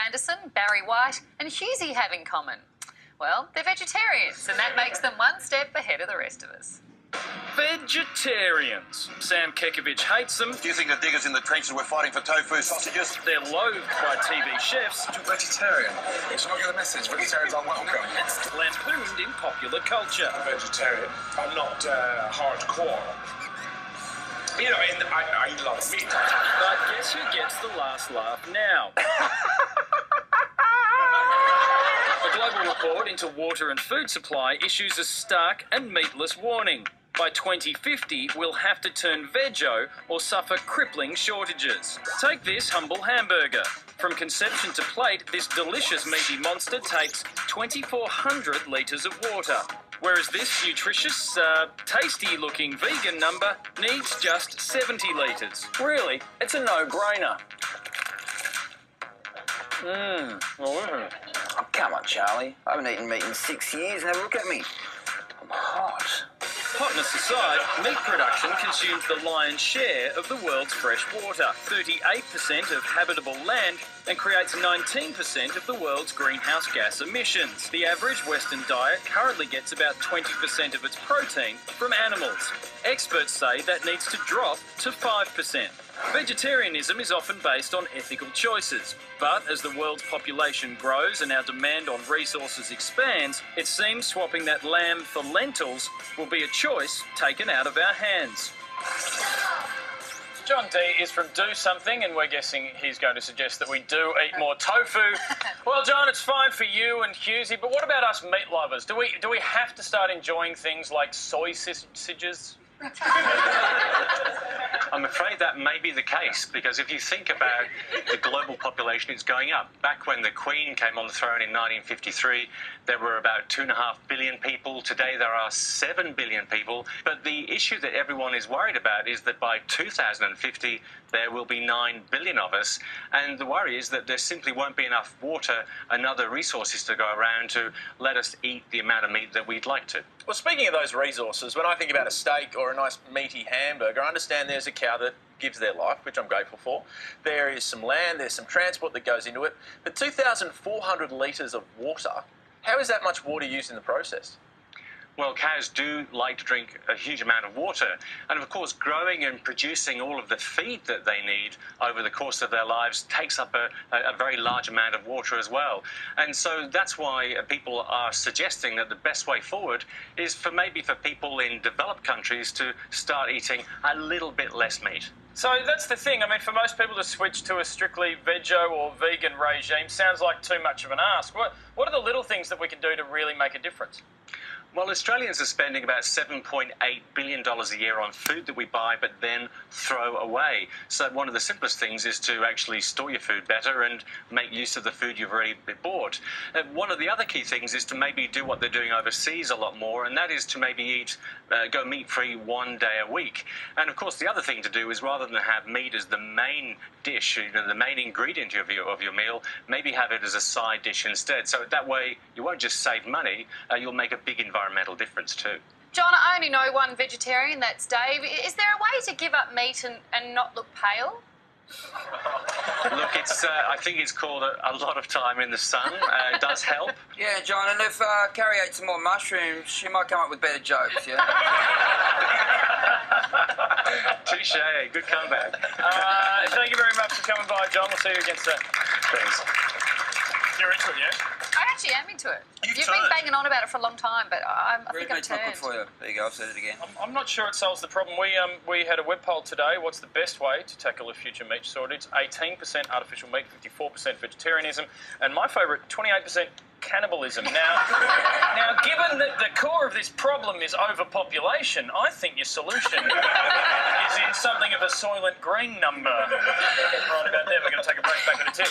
Anderson, Barry White and Husey have in common? Well, they're vegetarians, and that makes them one step ahead of the rest of us. Vegetarians. Sam Kekovich hates them. Do you think the diggers in the trenches were fighting for tofu sausages? They're loathed by TV chefs. I'm vegetarian. You should not get the message. Vegetarians are welcome. Lampooned in popular culture. I'm vegetarian. I'm not hardcore. You know, I love meat. But guess who gets the last laugh now? A global report into water and food supply issues a stark and meatless warning. By 2050, we'll have to turn veggie or suffer crippling shortages. Take this humble hamburger. From conception to plate, this delicious meaty monster takes 2,400 litres of water. Whereas this nutritious, tasty-looking vegan number needs just 70 litres. Really, it's a no-brainer. Oh, come on, Charlie. I haven't eaten meat in 6 years. Now look at me. I'm hot. Hotness aside, meat production consumes the lion's share of the world's fresh water, 38% of habitable land, and creates 19% of the world's greenhouse gas emissions. The average Western diet currently gets about 20% of its protein from animals. Experts say that needs to drop to 5%. Vegetarianism is often based on ethical choices, but as the world's population grows and our demand on resources expands, it seems swapping that lamb for lentils will be a choice taken out of our hands. Jon Dee is from Do Something, and we're guessing he's going to suggest that we do eat more tofu. Well, John, it's fine for you and Husey, but what about us meat lovers? Do we have to start enjoying things like soy sausages? I'm afraid that may be the case, because if you think about the global population, it's going up. Back when the Queen came on the throne in 1953, there were about 2.5 billion people. Today there are 7 billion people. But the issue that everyone is worried about is that by 2050, there will be 9 billion of us. And the worry is that there simply won't be enough water and other resources to go around to let us eat the amount of meat that we'd like to. Well, speaking of those resources, when I think about a steak or a nice meaty hamburger, I understand there's a cow that gives their life, which I'm grateful for. There is some land, there's some transport that goes into it. But 2,400 litres of water, how is that much water used in the process? Well, cows do like to drink a huge amount of water, and of course growing and producing all of the feed that they need over the course of their lives takes up a very large amount of water as well. And so that's why people are suggesting that the best way forward is for people in developed countries to start eating a little bit less meat. So that's the thing. I mean, for most people to switch to a strictly veggie or vegan regime sounds like too much of an ask. What are the little things that we can do to really make a difference? Well, Australians are spending about $7.8 billion a year on food that we buy but then throw away. So one of the simplest things is to actually store your food better and make use of the food you've already bought. One of the other key things is to maybe do what they're doing overseas a lot more, and that is to maybe go meat-free 1 day a week. And of course, the other thing to do is rather than have meat as the main dish, the main ingredient of your meal, maybe have it as a side dish instead. So that way, you won't just save money, you'll make a big environmental difference too. John, I only know one vegetarian, that's Dave. Is there a way to give up meat and not look pale? Look, I think it's called a lot of time in the sun. It does help. Yeah, John, and if Carrie ate some more mushrooms, she might come up with better jokes, yeah? Touche, good comeback. Thank you very much for coming by, John. We'll see you again soon. Thanks. You're into it, yeah? I actually am into it. You've been banging on about it for a long time, but I think I've turned. Not good for you. There you go, I've said it again. I'm not sure it solves the problem. We had a web poll today. What's the best way to tackle a future meat shortage? 18% artificial meat, 54% vegetarianism, and my favourite, 28% cannibalism. Now, given that the core of this problem is overpopulation, I think your solution is in something of a Soylent Green number. Right about there, we're going to take a break. Back in a tip.